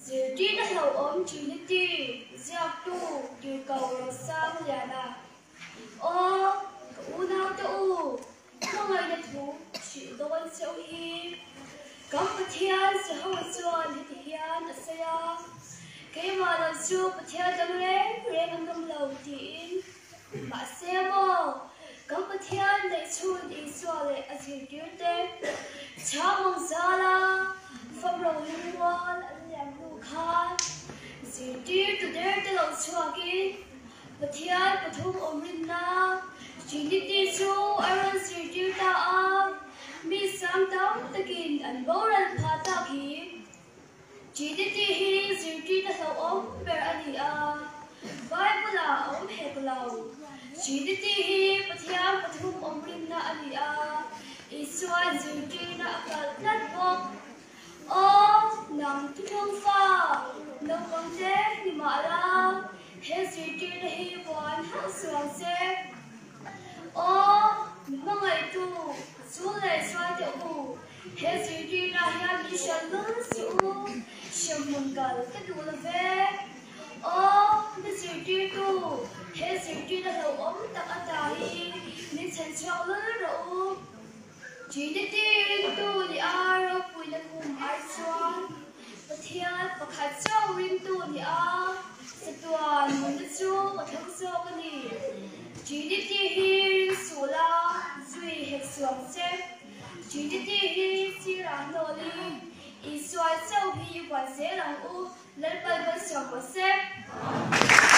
Zirtirna hlau om Trinity giặc tu điều cầu lo sang liền à ô u nào tu không ai để thu chịu đón siêu hi các bậc thiên sẽ hậu chuan thì hiền sẽ cái mà là siêu bậc thiên đang lên năm lâu tin mà xem mô các bậc thiên để chun đi xóa để ở Zirtirna cha mong ra la phong lâu liên quan anh làm lu khan Zirtirna để tới lâu xóa kia bậc thiên bậc thung ôm linh na Trinity chu Aaron Zirtirna mi sang tao takin an boran pha ta khi Trinity hi Zirtirna hlau om ber ani Bible om heklau Trinity hi pathiam pathum om rim na ani Israel Zirtirna akal lat bok nang thung fa no konte ni mala he Zirtirna hi wan ha suang se mangai tu su le swa te u he Zirtirna hian ni shan lu su shamun kal ka du la ve ni Zirtirna he Zirtirna hlau om tak ata hi ni chen chau lu ro Trinity tu ni aro pui na kum ai chuan pathian pakhat chau rim tu ni satuan mun chu pathak so ka ni Trinity hi ring sula zui hek suang se Trinity hi sirang no li Israel chau hi wan se lang u lal pai ban siang ko se